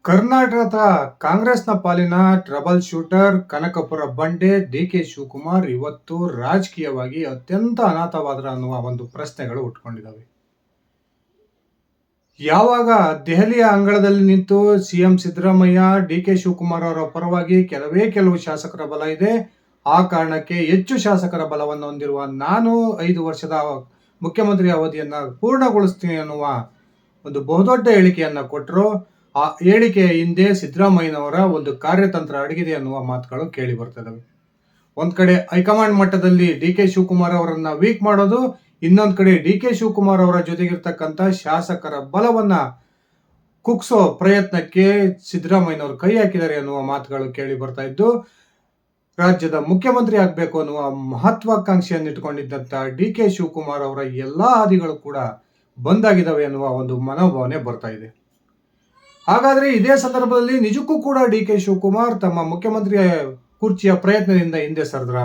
ಕರ್ನಾಟಕದ ಕಾಂಗ್ರೆಸ್ನ ಪಾಲಿನ ಟ್ರಬಲ್ ಶೂಟರ್ ಕನಕಪುರ ಬಂಡೆ ಡಿ.ಕೆ. ಶಿವಕುಮಾರ್ ಇವತ್ತು ರಾಜಕೀಯವಾಗಿ ಅತ್ಯಂತ ಅನಾಥವಾದ್ರ ಅನ್ನುವ ಒಂದು ಪ್ರಶ್ನೆಗಳು ಉಟ್ಕೊಂಡಿದ್ದಾವೆ. ಯಾವಾಗ ದೆಹಲಿಯ ಅಂಗಳದಲ್ಲಿ ನಿಂತು ಸಿಎಂ ಸಿದ್ದರಾಮಯ್ಯ ಡಿ.ಕೆ. ಶಿವಕುಮಾರ್ ಅವರ ಪರವಾಗಿ ಕೆಲವು ಶಾಸಕರ ಬಲ ಇದೆ, ಆ ಕಾರಣಕ್ಕೆ ಹೆಚ್ಚು ಶಾಸಕರ ಬಲವನ್ನು ಹೊಂದಿರುವ ನಾನು 5 ವರ್ಷದ ಮುಖ್ಯಮಂತ್ರಿ ಅವಧಿಯನ್ನ ಪೂರ್ಣಗೊಳಿಸ್ತೀನಿ ಅನ್ನುವ ಒಂದು ಬಹುದೊಡ್ಡ ಹೇಳಿಕೆಯನ್ನ ಕೊಟ್ಟರು. ಆ ಹೇಳಿಕೆಯ ಹಿಂದೆ ಸಿದ್ದರಾಮಯ್ಯನವರ ಒಂದು ಕಾರ್ಯತಂತ್ರ ಅಡಗಿದೆ ಅನ್ನುವ ಮಾತುಗಳು ಕೇಳಿ ಬರ್ತದವೆ. ಒಂದ್ ಕಡೆ ಹೈಕಮಾಂಡ್ ಮಟ್ಟದಲ್ಲಿ ಡಿ.ಕೆ. ಶಿವಕುಮಾರ್ ಅವರನ್ನ ವೀಕ್ ಮಾಡೋದು, ಇನ್ನೊಂದ್ ಕಡೆ ಡಿ.ಕೆ. ಶಿವಕುಮಾರ್ ಅವರ ಜೊತೆಗಿರ್ತಕ್ಕಂಥ ಶಾಸಕರ ಬಲವನ್ನ ಕುಗ್ಸೋ ಪ್ರಯತ್ನಕ್ಕೆ ಸಿದ್ದರಾಮಯ್ಯನವರು ಕೈ ಹಾಕಿದ್ದಾರೆ ಅನ್ನುವ ಮಾತುಗಳು ಕೇಳಿ ಬರ್ತಾ ಇದ್ದು, ರಾಜ್ಯದ ಮುಖ್ಯಮಂತ್ರಿ ಆಗ್ಬೇಕು ಅನ್ನುವ ಮಹತ್ವಾಕಾಂಕ್ಷೆಯನ್ನು ಇಟ್ಟುಕೊಂಡಿದ್ದಂತ ಡಿ.ಕೆ. ಶಿವಕುಮಾರ್ ಅವರ ಎಲ್ಲಾ ಹಾದಿಗಳು ಕೂಡ ಬಂದಾಗಿದ್ದಾವೆ ಅನ್ನುವ ಒಂದು ಮನೋಭಾವನೆ ಬರ್ತಾ ಇದೆ. ಹಾಗಾದ್ರೆ ಇದೇ ಸಂದರ್ಭದಲ್ಲಿ ನಿಜಕ್ಕೂ ಕೂಡ ಡಿ.ಕೆ. ಶಿವಕುಮಾರ್ ತಮ್ಮ ಮುಖ್ಯಮಂತ್ರಿ ಕುರ್ಚಿಯ ಪ್ರಯತ್ನದಿಂದ ಹಿಂದೆ ಸರಿದ್ರ?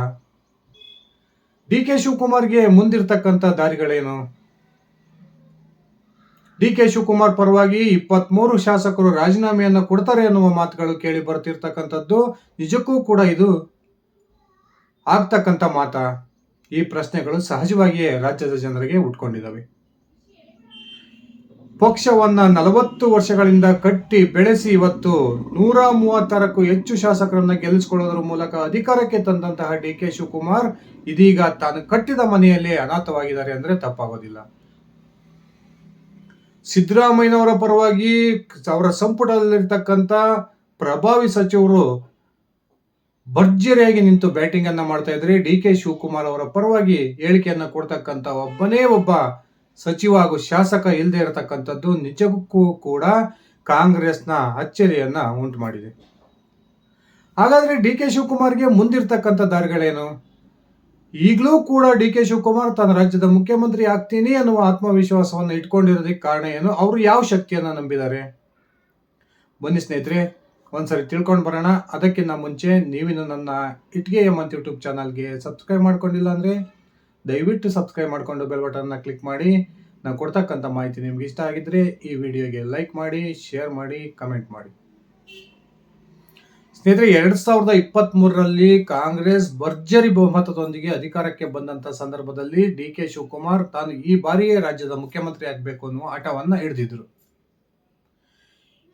ಡಿ.ಕೆ. ಶಿವಕುಮಾರ್ಗೆ ಮುಂದಿರ್ತಕ್ಕಂಥ ದಾರಿಗಳೇನು? ಡಿ.ಕೆ. ಶಿವಕುಮಾರ್ ಪರವಾಗಿ 23 ಶಾಸಕರು ರಾಜೀನಾಮೆಯನ್ನ ಕೊಡ್ತಾರೆ ಅನ್ನುವ ಮಾತುಗಳು ಕೇಳಿ ಬರ್ತಿರ್ತಕ್ಕಂಥದ್ದು ನಿಜಕ್ಕೂ ಕೂಡ ಇದು ಆಗ್ತಕ್ಕಂಥ ಮಾತಾ? ಈ ಪ್ರಶ್ನೆಗಳು ಸಹಜವಾಗಿಯೇ ರಾಜ್ಯದ ಜನರಿಗೆ ಉಟ್ಕೊಂಡಿದ್ದಾವೆ. ಪಕ್ಷವನ್ನ 40 ವರ್ಷಗಳಿಂದ ಕಟ್ಟಿ ಬೆಳೆಸಿ ಇವತ್ತು 136ಕ್ಕೂ ಹೆಚ್ಚು ಶಾಸಕರನ್ನ ಗೆಲ್ಲಿಸಿಕೊಳ್ಳೋದ್ರ ಮೂಲಕ ಅಧಿಕಾರಕ್ಕೆ ತಂದಂತಹ ಡಿ.ಕೆ. ಶಿವಕುಮಾರ್ ಇದೀಗ ತಾನು ಕಟ್ಟಿದ ಮನೆಯಲ್ಲೇ ಅನಾಥವಾಗಿದ್ದಾರೆ ಅಂದ್ರೆ ತಪ್ಪಾಗೋದಿಲ್ಲ. ಸಿದ್ದರಾಮಯ್ಯನವರ ಪರವಾಗಿ ಅವರ ಸಂಪುಟದಲ್ಲಿರ್ತಕ್ಕಂಥ ಪ್ರಭಾವಿ ಸಚಿವರು ಭರ್ಜರಿಯಾಗಿ ನಿಂತು ಬ್ಯಾಟಿಂಗ್ ಅನ್ನ ಮಾಡ್ತಾ ಇದ್ರೆ, ಡಿ.ಕೆ. ಶಿವಕುಮಾರ್ ಅವರ ಪರವಾಗಿ ಹೇಳಿಕೆಯನ್ನ ಕೊಡ್ತಕ್ಕಂಥ ಒಬ್ಬನೇ ಒಬ್ಬ ಸಚಿವ ಹಾಗೂ ಶಾಸಕ ಇಲ್ಲದೆ ಇರತಕ್ಕಂಥದ್ದು ನಿಜಕ್ಕೂ ಕೂಡ ಕಾಂಗ್ರೆಸ್ನ ಅಚ್ಚರಿಯನ್ನ ಉಂಟು ಮಾಡಿದೆ. ಹಾಗಾದ್ರೆ ಡಿ.ಕೆ. ಶಿವಕುಮಾರ್ಗೆ ಮುಂದಿರ್ತಕ್ಕಂಥ ದಾರಿಗಳೇನು? ಈಗಲೂ ಕೂಡ ಡಿ.ಕೆ. ಶಿವಕುಮಾರ್ ತನ್ನ ರಾಜ್ಯದ ಮುಖ್ಯಮಂತ್ರಿ ಆಗ್ತೀನಿ ಅನ್ನುವ ಆತ್ಮವಿಶ್ವಾಸವನ್ನು ಇಟ್ಕೊಂಡಿರೋದಕ್ಕೆ ಕಾರಣ ಏನು? ಅವರು ಯಾವ ಶಕ್ತಿಯನ್ನ ನಂಬಿದ್ದಾರೆ? ಬನ್ನಿ ಸ್ನೇಹಿತರೆ, ಒಂದ್ಸರಿ ತಿಳ್ಕೊಂಡು ಬರೋಣ. ಅದಕ್ಕಿಂತ ಮುಂಚೆ ನೀವಿನ್ನು ನನ್ನ ಇಟ್ಗೆ ಅಂತ ಯೂಟ್ಯೂಬ್ ಚಾನಲ್ಗೆ ಸಬ್ಸ್ಕ್ರೈಬ್ ಮಾಡ್ಕೊಂಡಿಲ್ಲ ಅಂದ್ರೆ ದಯವಿಟ್ಟು ಸಬ್ಸ್ಕ್ರೈಬ್ ಮಾಡಿಕೊಂಡು ಬೆಲ್ ಬಟನ್ನ ಕ್ಲಿಕ್ ಮಾಡಿ. ನಾನು ಕೊಡ್ತಕ್ಕಂಥ ಮಾಹಿತಿ ನಿಮ್ಗೆ ಇಷ್ಟ ಆಗಿದ್ರೆ ಈ ವಿಡಿಯೋಗೆ ಲೈಕ್ ಮಾಡಿ, ಶೇರ್ ಮಾಡಿ, ಕಮೆಂಟ್ ಮಾಡಿ. ಸ್ನೇಹಿತರೆ, 2023ರಲ್ಲಿ ಕಾಂಗ್ರೆಸ್ ಭರ್ಜರಿ ಬಹುಮತದೊಂದಿಗೆ ಅಧಿಕಾರಕ್ಕೆ ಬಂದಂತ ಸಂದರ್ಭದಲ್ಲಿ ಡಿ.ಕೆ. ಶಿವಕುಮಾರ್ ತಾನು ಈ ಬಾರಿಯೇ ರಾಜ್ಯದ ಮುಖ್ಯಮಂತ್ರಿ ಆಗಬೇಕು ಅನ್ನುವ ಆಟವನ್ನ ಹಿಡಿದಿದ್ರು.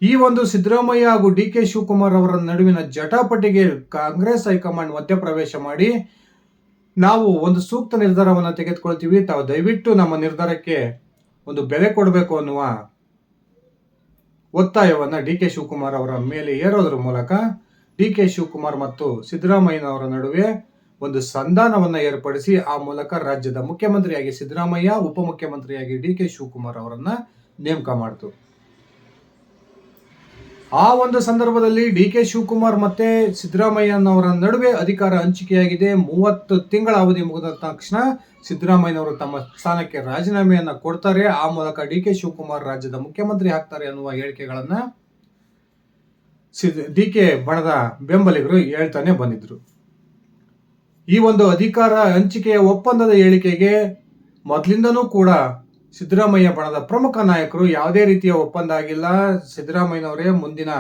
ಈ ಒಂದು ಸಿದ್ದರಾಮಯ್ಯ ಹಾಗೂ ಡಿ.ಕೆ. ಶಿವಕುಮಾರ್ ಅವರ ನಡುವಿನ ಜಟಾಪಟಿಗೆ ಕಾಂಗ್ರೆಸ್ ಹೈಕಮಾಂಡ್ ಮಧ್ಯಪ್ರವೇಶ ಮಾಡಿ, ನಾವು ಒಂದು ಸೂಕ್ತ ನಿರ್ಧಾರವನ್ನು ತೆಗೆದುಕೊಳ್ತೀವಿ, ತಾವು ದಯವಿಟ್ಟು ನಮ್ಮ ನಿರ್ಧಾರಕ್ಕೆ ಒಂದು ಬೆಲೆ ಕೊಡಬೇಕು ಅನ್ನುವ ಒತ್ತಾಯವನ್ನ ಡಿ.ಕೆ. ಶಿವಕುಮಾರ್ ಅವರ ಮೇಲೆ ಏರೋದ್ರ ಮೂಲಕ ಡಿ.ಕೆ. ಶಿವಕುಮಾರ್ ಮತ್ತು ಸಿದ್ದರಾಮಯ್ಯನವರ ನಡುವೆ ಒಂದು ಸಂಧಾನವನ್ನ ಏರ್ಪಡಿಸಿ ಆ ಮೂಲಕ ರಾಜ್ಯದ ಮುಖ್ಯಮಂತ್ರಿಯಾಗಿ ಸಿದ್ದರಾಮಯ್ಯ, ಉಪಮುಖ್ಯಮಂತ್ರಿಯಾಗಿ ಡಿ.ಕೆ. ಶಿವಕುಮಾರ್ ಅವರನ್ನ ನೇಮಕ ಮಾಡಿತು. ಆ ಒಂದು ಸಂದರ್ಭದಲ್ಲಿ ಡಿ.ಕೆ. ಶಿವಕುಮಾರ್ ಮತ್ತೆ ಸಿದ್ದರಾಮಯ್ಯನವರ ನಡುವೆ ಅಧಿಕಾರ ಹಂಚಿಕೆಯಾಗಿದೆ. 30 ತಿಂಗಳ ಅವಧಿ ಮುಗಿದ ತಕ್ಷಣ ಸಿದ್ದರಾಮಯ್ಯನವರು ತಮ್ಮ ಸ್ಥಾನಕ್ಕೆ ರಾಜೀನಾಮೆಯನ್ನ ಕೊಡ್ತಾರೆ. ಆ ಮೂಲಕ ಡಿ.ಕೆ. ಶಿವಕುಮಾರ್ ರಾಜ್ಯದ ಮುಖ್ಯಮಂತ್ರಿ ಆಗ್ತಾರೆ ಅನ್ನುವ ಹೇಳಿಕೆಗಳನ್ನ ಡಿ.ಕೆ. ಬಣದ ಬೆಂಬಲಿಗರು ಹೇಳ್ತಾನೆ ಬಂದಿದ್ರು. ಈ ಒಂದು ಅಧಿಕಾರ ಹಂಚಿಕೆಯ ಒಪ್ಪಂದದ ಹೇಳಿಕೆಗೆ ಮೊದಲಿಂದನೂ ಕೂಡ ಸಿದ್ದರಾಮಯ್ಯ ಬಣದ ಪ್ರಮುಖ ನಾಯಕರು ಯಾವುದೇ ರೀತಿಯ ಒಪ್ಪಂದ ಆಗಿಲ್ಲ, ಸಿದ್ದರಾಮಯ್ಯನವರೇ ಮುಂದಿನ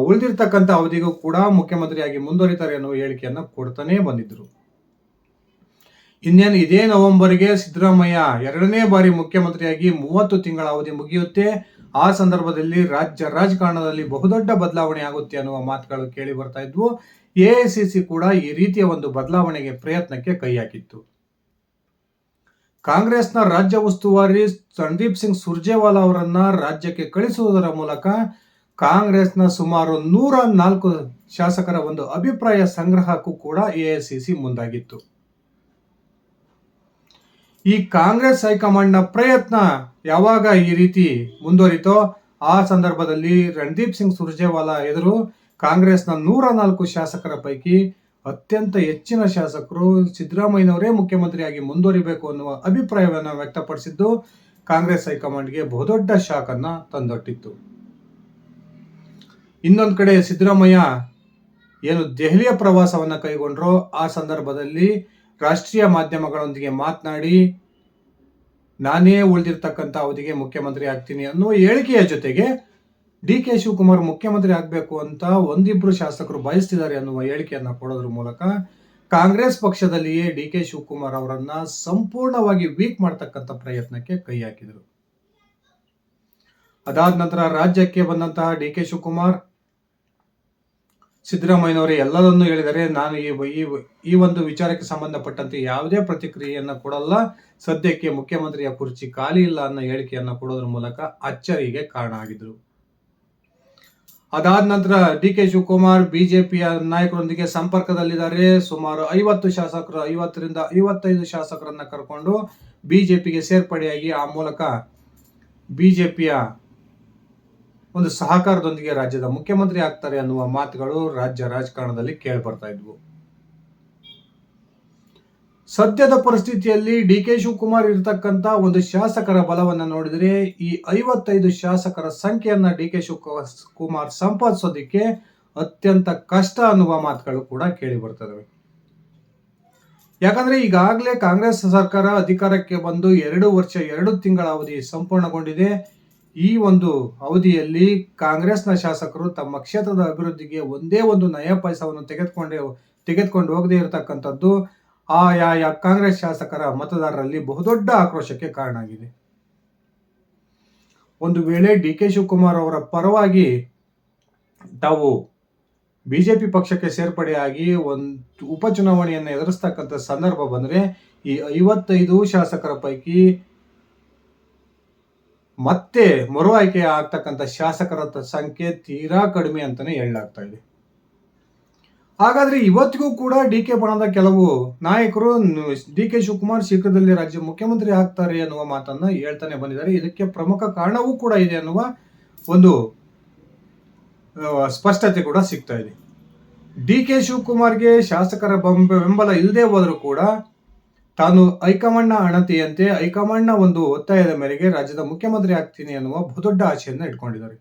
ಉಳಿದಿರ್ತಕ್ಕಂಥ ಅವಧಿಗೂ ಕೂಡ ಮುಖ್ಯಮಂತ್ರಿಯಾಗಿ ಮುಂದುವರಿತಾರೆ ಅನ್ನುವ ಹೇಳಿಕೆಯನ್ನು ಕೊಡ್ತಾನೆ ಬಂದಿದ್ರು. ಇನ್ನೇನು ಇದೇ ನವೆಂಬರ್ಗೆ ಸಿದ್ದರಾಮಯ್ಯ 2ನೇ ಬಾರಿ ಮುಖ್ಯಮಂತ್ರಿಯಾಗಿ 30 ತಿಂಗಳ ಅವಧಿ ಮುಗಿಯುತ್ತೆ. ಆ ಸಂದರ್ಭದಲ್ಲಿ ರಾಜ್ಯ ರಾಜಕಾರಣದಲ್ಲಿ ಬಹುದೊಡ್ಡ ಬದಲಾವಣೆ ಆಗುತ್ತೆ ಅನ್ನುವ ಮಾತುಗಳು ಕೇಳಿ ಬರ್ತಾ ಇದ್ವು. ಎಐಸಿಸಿ ಕೂಡ ಈ ರೀತಿಯ ಒಂದು ಬದಲಾವಣೆಗೆ ಪ್ರಯತ್ನಕ್ಕೆ ಕೈ ಹಾಕಿತ್ತು. ಕಾಂಗ್ರೆಸ್ನ ರಾಜ್ಯ ಉಸ್ತುವಾರಿ ರಣದೀಪ್ ಸಿಂಗ್ ಸುರ್ಜೇವಾಲಾ ಅವರನ್ನ ರಾಜ್ಯಕ್ಕೆ ಕಳಿಸುವುದರ ಮೂಲಕ ಕಾಂಗ್ರೆಸ್ನ ಸುಮಾರು 104 ಶಾಸಕರ ಒಂದು ಅಭಿಪ್ರಾಯ ಸಂಗ್ರಹಕ್ಕೂ ಕೂಡ ಎಐಸಿಸಿ ಮುಂದಾಗಿತ್ತು. ಈ ಕಾಂಗ್ರೆಸ್ ಹೈಕಮಾಂಡ್ನ ಪ್ರಯತ್ನ ಯಾವಾಗ ಈ ರೀತಿ ಮುಂದುವರಿತೋ ಆ ಸಂದರ್ಭದಲ್ಲಿ ರಣದೀಪ್ ಸಿಂಗ್ ಸುರ್ಜೇವಾಲಾ ಎದುರು ಕಾಂಗ್ರೆಸ್ನ 104 ಶಾಸಕರ ಪೈಕಿ ಅತ್ಯಂತ ಹೆಚ್ಚಿನ ಶಾಸಕರು ಸಿದ್ದರಾಮಯ್ಯನವರೇ ಮುಖ್ಯಮಂತ್ರಿಯಾಗಿ ಮುಂದುವರಿಬೇಕು ಅನ್ನುವ ಅಭಿಪ್ರಾಯವನ್ನು ವ್ಯಕ್ತಪಡಿಸಿದ್ದು ಕಾಂಗ್ರೆಸ್ ಹೈಕಮಾಂಡ್ಗೆ ಬಹುದೊಡ್ಡ ಶಾಕ್ ಅನ್ನ ತಂದೊಡ್ಡಿತ್ತು. ಇನ್ನೊಂದು ಕಡೆ ಸಿದ್ದರಾಮಯ್ಯ ಏನು ದೆಹಲಿಯ ಪ್ರವಾಸವನ್ನ ಕೈಗೊಂಡ್ರೋ ಆ ಸಂದರ್ಭದಲ್ಲಿ ರಾಷ್ಟ್ರೀಯ ಮಾಧ್ಯಮಗಳೊಂದಿಗೆ ಮಾತನಾಡಿ ನಾನೇ ಉಳಿದಿರ್ತಕ್ಕಂಥ ಅವಧಿಗೆ ಮುಖ್ಯಮಂತ್ರಿ ಆಗ್ತೀನಿ ಅನ್ನುವ ಹೇಳಿಕೆಯ ಜೊತೆಗೆ ಡಿ ಕೆ ಶಿವಕುಮಾರ್ ಮುಖ್ಯಮಂತ್ರಿ ಆಗಬೇಕು ಅಂತ ಒಂದಿಬ್ರು ಶಾಸಕರು ಬಯಸ್ತಿದ್ದಾರೆ ಅನ್ನುವ ಹೇಳಿಕೆಯನ್ನ ಕೊಡೋದ್ರ ಮೂಲಕ ಕಾಂಗ್ರೆಸ್ ಪಕ್ಷದಲ್ಲಿಯೇ ಡಿ ಕೆ ಶಿವಕುಮಾರ್ ಅವರನ್ನ ಸಂಪೂರ್ಣವಾಗಿ ವೀಕ್ ಮಾಡತಕ್ಕಂಥ ಪ್ರಯತ್ನಕ್ಕೆ ಕೈ ಹಾಕಿದರು. ಅದಾದ ನಂತರ ರಾಜ್ಯಕ್ಕೆ ಬಂದಂತಹ ಡಿ ಕೆ ಶಿವಕುಮಾರ್ ಸಿದ್ದರಾಮಯ್ಯನವರೇ ಎಲ್ಲರನ್ನೂ ಹೇಳಿದರೆ, ನಾನು ಈ ಒಂದು ವಿಚಾರಕ್ಕೆ ಸಂಬಂಧಪಟ್ಟಂತೆ ಯಾವುದೇ ಪ್ರತಿಕ್ರಿಯೆಯನ್ನು ಕೊಡಲ್ಲ, ಸದ್ಯಕ್ಕೆ ಮುಖ್ಯಮಂತ್ರಿಯ ಕುರ್ಚಿ ಖಾಲಿ ಇಲ್ಲ ಅನ್ನೋ ಹೇಳಿಕೆಯನ್ನು ಕೊಡೋದ್ರ ಮೂಲಕ ಅಚ್ಚರಿಗೆ ಕಾರಣ ಆಗಿದ್ರು. ಅದಾದ ನಂತರ ಡಿ ಕೆ ಶಿವಕುಮಾರ್ ಬಿಜೆಪಿಯ ನಾಯಕರೊಂದಿಗೆ ಸಂಪರ್ಕದಲ್ಲಿದ್ದಾರೆ. ಸುಮಾರು 50 ಶಾಸಕರು 50ರಿಂದ 55 ಶಾಸಕರನ್ನ ಕರ್ಕೊಂಡು ಬಿಜೆಪಿಗೆ ಸೇರ್ಪಡೆಯಾಗಿ ಆ ಮೂಲಕ ಬಿಜೆಪಿಯ ಒಂದು ಸಹಕಾರದೊಂದಿಗೆ ರಾಜ್ಯದ ಮುಖ್ಯಮಂತ್ರಿ ಆಗ್ತಾರೆ ಅನ್ನುವ ಮಾತುಗಳು ರಾಜ್ಯ ರಾಜಕಾರಣದಲ್ಲಿ ಕೇಳಿ ಬರ್ತಾ ಇದ್ವು. ಸದ್ಯದ ಪರಿಸ್ಥಿತಿಯಲ್ಲಿ ಡಿ ಕೆ ಶಿವಕುಮಾರ್ ಇರತಕ್ಕಂತ ಒಂದು ಶಾಸಕರ ಬಲವನ್ನ ನೋಡಿದರೆ ಈ 55 ಶಾಸಕರ ಸಂಖ್ಯೆಯನ್ನ ಡಿ ಕೆ ಶಿವಕುಮಾರ್ ಸಂಪಾದಿಸೋದಿಕ್ಕೆ ಅತ್ಯಂತ ಕಷ್ಟ ಅನ್ನುವ ಮಾತುಗಳು ಕೂಡ ಕೇಳಿ ಬರ್ತವೆ. ಯಾಕಂದ್ರೆ ಈಗಾಗಲೇ ಕಾಂಗ್ರೆಸ್ ಸರ್ಕಾರ ಅಧಿಕಾರಕ್ಕೆ ಬಂದು 2 ವರ್ಷ 2 ತಿಂಗಳ ಅವಧಿ ಸಂಪೂರ್ಣಗೊಂಡಿದೆ. ಈ ಒಂದು ಅವಧಿಯಲ್ಲಿ ಕಾಂಗ್ರೆಸ್ನ ಶಾಸಕರು ತಮ್ಮ ಕ್ಷೇತ್ರದ ಅಭಿವೃದ್ಧಿಗೆ ಒಂದೇ ಒಂದು ನಯ ಪೈಸವನ್ನು ತೆಗೆದುಕೊಂಡು ಹೋಗದೇ ಇರತಕ್ಕಂಥದ್ದು ಆಯಾಯ ಕಾಂಗ್ರೆಸ್ ಶಾಸಕರ ಮತದಾರರಲ್ಲಿ ಬಹುದೊಡ್ಡ ಆಕ್ರೋಶಕ್ಕೆ ಕಾರಣ ಆಗಿದೆ. ಒಂದು ವೇಳೆ ಡಿ ಕೆ ಶಿವಕುಮಾರ್ ಅವರ ಪರವಾಗಿ ತಾವು ಬಿಜೆಪಿ ಪಕ್ಷಕ್ಕೆ ಸೇರ್ಪಡೆಯಾಗಿ ಒಂದು ಉಪಚುನಾವಣೆಯನ್ನು ಎದುರಿಸ್ತಕ್ಕಂಥ ಸಂದರ್ಭ ಬಂದರೆ ಈ 55 ಶಾಸಕರ ಪೈಕಿ ಮತ್ತೆ ಮರು ಆಯ್ಕೆ ಆಗ್ತಕ್ಕಂಥ ಶಾಸಕರ ಸಂಖ್ಯೆ ತೀರಾ ಕಡಿಮೆ ಅಂತಾನೆ ಹೇಳಲಾಗ್ತಾ ಇದೆ. ಹಾಗಾದ್ರೆ ಇವತ್ತಿಗೂ ಕೂಡ ಡಿ ಕೆ ಬಣದ ಕೆಲವು ನಾಯಕರು ಡಿ ಕೆ ಶಿವಕುಮಾರ್ ಶೀಘ್ರದಲ್ಲಿ ರಾಜ್ಯ ಮುಖ್ಯಮಂತ್ರಿ ಆಗ್ತಾರೆ ಅನ್ನುವ ಮಾತನ್ನ ಹೇಳ್ತಾನೆ ಬಂದಿದ್ದಾರೆ. ಇದಕ್ಕೆ ಪ್ರಮುಖ ಕಾರಣವೂ ಕೂಡ ಇದೆ ಅನ್ನುವ ಒಂದು ಸ್ಪಷ್ಟತೆ ಕೂಡ ಸಿಗ್ತಾ ಇದೆ. ಡಿ ಕೆ ಶಿವಕುಮಾರ್ಗೆ ಶಾಸಕರ ಬೆಂಬಲ ಇಲ್ಲದೆ ಹೋದರೂ ಕೂಡ ತಾನು ಹೈಕಮಾಂಡ್ನ ಅಣತಿಯಂತೆ ಹೈಕಮಾಂಡ್ನ ಒಂದು ಒತ್ತಾಯದ ಮೇರೆಗೆ ರಾಜ್ಯದ ಮುಖ್ಯಮಂತ್ರಿ ಆಗ್ತೀನಿ ಅನ್ನುವ ಬಹುದೊಡ್ಡ ಆಶೆಯನ್ನ ಇಟ್ಕೊಂಡಿದ್ದಾರೆ.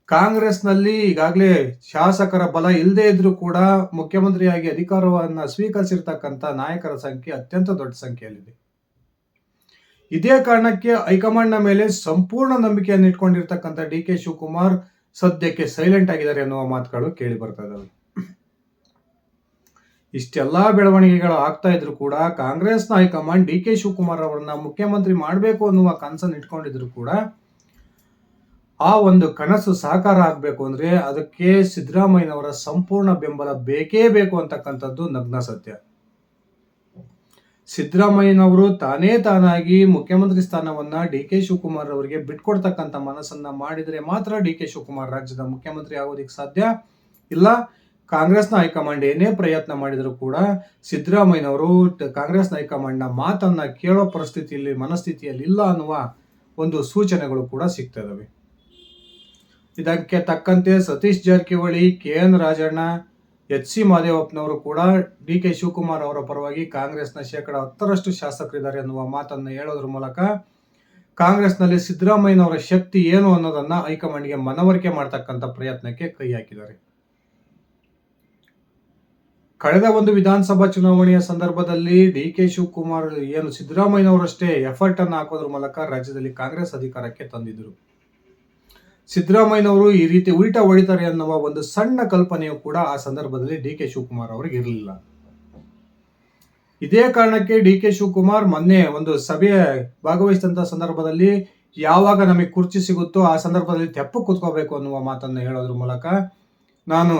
ಕಾಂಗ್ರೆಸ್ನಲ್ಲಿ ಈಗಾಗಲೇ ಶಾಸಕರ ಬಲ ಇಲ್ಲದೆ ಇದ್ರೂ ಕೂಡ ಮುಖ್ಯಮಂತ್ರಿಯಾಗಿ ಅಧಿಕಾರವನ್ನ ಸ್ವೀಕರಿಸಿರ್ತಕ್ಕಂಥ ನಾಯಕರ ಸಂಖ್ಯೆ ಅತ್ಯಂತ ದೊಡ್ಡ ಸಂಖ್ಯೆಯಲ್ಲಿದೆ. ಇದೇ ಕಾರಣಕ್ಕೆ ಹೈಕಮಾಂಡ್ನ ಮೇಲೆ ಸಂಪೂರ್ಣ ನಂಬಿಕೆಯನ್ನು ಇಟ್ಕೊಂಡಿರ್ತಕ್ಕಂಥ ಡಿ ಕೆ ಶಿವಕುಮಾರ್ ಸದ್ಯಕ್ಕೆ ಸೈಲೆಂಟ್ ಆಗಿದ್ದಾರೆ ಅನ್ನುವ ಮಾತುಗಳು ಕೇಳಿ ಬರ್ತಾ ಇದ್ದಾವೆ. ಇಷ್ಟೆಲ್ಲಾ ಬೆಳವಣಿಗೆಗಳು ಆಗ್ತಾ ಇದ್ರು ಕೂಡ ಕಾಂಗ್ರೆಸ್ನ ಹೈಕಮಾಂಡ್ ಡಿ ಕೆ ಶಿವಕುಮಾರ್ ಅವರನ್ನ ಮುಖ್ಯಮಂತ್ರಿ ಮಾಡಬೇಕು ಅನ್ನುವ ಕನಸನ್ನು ಇಟ್ಕೊಂಡಿದ್ರು ಕೂಡ ಆ ಒಂದು ಕನಸು ಸಾಕಾರ ಆಗಬೇಕು ಅಂದ್ರೆ ಅದಕ್ಕೆ ಸಿದ್ದರಾಮಯ್ಯನವರ ಸಂಪೂರ್ಣ ಬೆಂಬಲ ಬೇಕೇ ಬೇಕು ಅಂತಕ್ಕಂಥದ್ದು ನಗ್ನ ಸತ್ಯ. ಸಿದ್ದರಾಮಯ್ಯನವರು ತಾನಾಗಿ ಮುಖ್ಯಮಂತ್ರಿ ಸ್ಥಾನವನ್ನ ಡಿ ಕೆ ಶಿವಕುಮಾರ್ ಅವರಿಗೆ ಬಿಟ್ಕೊಡ್ತಕ್ಕಂಥ ಮನಸ್ಸನ್ನ ಮಾಡಿದರೆ ಮಾತ್ರ ಡಿ ಕೆ ಶಿವಕುಮಾರ್ ರಾಜ್ಯದ ಮುಖ್ಯಮಂತ್ರಿ ಆಗೋದಿಕ್ಕೆ ಸಾಧ್ಯ. ಇಲ್ಲ ಕಾಂಗ್ರೆಸ್ನ ಹೈಕಮಾಂಡ್ ಏನೇ ಪ್ರಯತ್ನ ಮಾಡಿದ್ರು ಕೂಡ ಸಿದ್ದರಾಮಯ್ಯನವರು ಕಾಂಗ್ರೆಸ್ನ ಹೈಕಮಾಂಡ್ನ ಮಾತನ್ನ ಕೇಳೋ ಮನಸ್ಥಿತಿಯಲ್ಲಿ ಇಲ್ಲ ಅನ್ನುವ ಒಂದು ಸೂಚನೆಗಳು ಕೂಡ ಸಿಗ್ತಾ ಇದಾವೆ. ಇದಕ್ಕೆ ತಕ್ಕಂತೆ ಸತೀಶ್ ಜಾರಕಿಹೊಳಿ, KN ರಾಜಣ್ಣ, HC ಮಹದೇವಪ್ಪನವರು ಕೂಡ ಡಿ ಕೆ ಶಿವಕುಮಾರ್ ಅವರ ಪರವಾಗಿ ಕಾಂಗ್ರೆಸ್ನ 10% ಶಾಸಕರಿದ್ದಾರೆ ಅನ್ನುವ ಮಾತನ್ನ ಹೇಳೋದ್ರ ಮೂಲಕ ಕಾಂಗ್ರೆಸ್ನಲ್ಲಿ ಸಿದ್ದರಾಮಯ್ಯನವರ ಶಕ್ತಿ ಏನು ಅನ್ನೋದನ್ನ ಹೈಕಮಾಂಡ್ಗೆ ಮನವರಿಕೆ ಮಾಡ್ತಕ್ಕಂಥ ಪ್ರಯತ್ನಕ್ಕೆ ಕೈ ಹಾಕಿದ್ದಾರೆ. ಕಳೆದ ಒಂದು ವಿಧಾನಸಭಾ ಚುನಾವಣೆಯ ಸಂದರ್ಭದಲ್ಲಿ ಡಿ ಕೆ ಶಿವಕುಮಾರ್ ಏನು ಸಿದ್ದರಾಮಯ್ಯನವರಷ್ಟೇ ಎಫರ್ಟ್ ಅನ್ನು ಹಾಕೋದ್ರ ಮೂಲಕ ರಾಜ್ಯದಲ್ಲಿ ಕಾಂಗ್ರೆಸ್ ಅಧಿಕಾರಕ್ಕೆ ತಂದಿದ್ರು. ಸಿದ್ದರಾಮಯ್ಯನವರು ಈ ರೀತಿ ಉಲ್ಟಾ ಹೊಡಿತಾರೆ ಅನ್ನುವ ಒಂದು ಸಣ್ಣ ಕಲ್ಪನೆಯು ಕೂಡ ಆ ಸಂದರ್ಭದಲ್ಲಿ ಡಿ ಕೆ ಶಿವಕುಮಾರ್ ಅವರಿಗೆ ಇರಲಿಲ್ಲ. ಇದೇ ಕಾರಣಕ್ಕೆ ಡಿ ಕೆ ಶಿವಕುಮಾರ್ ಮೊನ್ನೆ ಒಂದು ಸಭೆ ಭಾಗವಹಿಸಿದಂತ ಸಂದರ್ಭದಲ್ಲಿ ಯಾವಾಗ ನಮಗೆ ಕುರ್ಚಿ ಸಿಗುತ್ತೋ ಆ ಸಂದರ್ಭದಲ್ಲಿ ತೆಪ್ಪು ಕೂತ್ಕೋಬೇಕು ಅನ್ನುವ ಮಾತನ್ನ ಹೇಳೋದ್ರ ಮೂಲಕ ನಾನು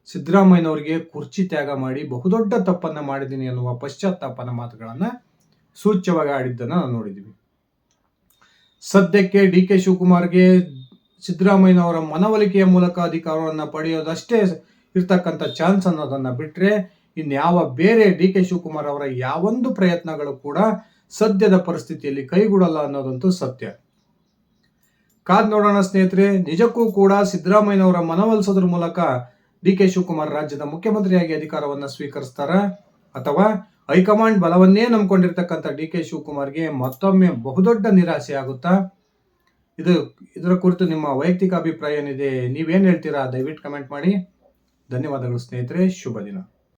ಸಿದ್ದರಾಮಯ್ಯನವರಿಗೆ ಕುರ್ಚಿ ತ್ಯಾಗ ಮಾಡಿ ಬಹುದೊಡ್ಡ ತಪ್ಪನ್ನ ಮಾಡಿದ್ದೀನಿ ಅನ್ನುವ ಪಶ್ಚಾತ್ತಾಪನ ಮಾತುಗಳನ್ನ ಸೂಚ್ಯವಾಗಿ ಆಡಿದ್ದನ್ನ ನಾವು ನೋಡಿದ್ದೀವಿ. ಸದ್ಯಕ್ಕೆ ಡಿ ಕೆ ಶಿವಕುಮಾರ್ಗೆ ಸಿದ್ದರಾಮಯ್ಯನವರ ಮನವೊಲಿಕೆಯ ಮೂಲಕ ಅಧಿಕಾರವನ್ನು ಪಡೆಯೋದಷ್ಟೇ ಇರ್ತಕ್ಕಂಥ ಚಾನ್ಸ್ ಅನ್ನೋದನ್ನ ಬಿಟ್ರೆ ಇನ್ಯಾವ ಬೇರೆ ಡಿ ಕೆ ಶಿವಕುಮಾರ್ ಅವರ ಯಾವೊಂದು ಪ್ರಯತ್ನಗಳು ಕೂಡ ಸದ್ಯದ ಪರಿಸ್ಥಿತಿಯಲ್ಲಿ ಕೈಗೂಡಲ್ಲ ಅನ್ನೋದಂತೂ ಸತ್ಯ. ಕಾದ್ ನೋಡೋಣ ಸ್ನೇಹಿತರೆ, ನಿಜಕ್ಕೂ ಕೂಡ ಸಿದ್ದರಾಮಯ್ಯನವರ ಮನವೊಲಿಸೋದ್ರ ಮೂಲಕ ಡಿ ಕೆ ಶಿವಕುಮಾರ್ ರಾಜ್ಯದ ಮುಖ್ಯಮಂತ್ರಿಯಾಗಿ ಅಧಿಕಾರವನ್ನ ಸ್ವೀಕರಿಸ್ತಾರ ಅಥವಾ ಹೈಕಮಾಂಡ್ ಬಲವನ್ನೇ ನಂಬಿಕೊಂಡಿರ್ತಕ್ಕಂಥ ಡಿ ಕೆ ಶಿವಕುಮಾರ್ಗೆ ಮತ್ತೊಮ್ಮೆ ಬಹುದೊಡ್ಡ ನಿರಾಸೆ ಆಗುತ್ತಾ? ಇದರ ಕುರಿತು ನಿಮ್ಮ ವೈಯಕ್ತಿಕ ಅಭಿಪ್ರಾಯ ಏನಿದೆ, ನೀವೇನ್ ಹೇಳ್ತೀರಾ? ದಯವಿಟ್ಟು ಕಮೆಂಟ್ ಮಾಡಿ. ಧನ್ಯವಾದಗಳು ಸ್ನೇಹಿತರೆ, ಶುಭ ದಿನ.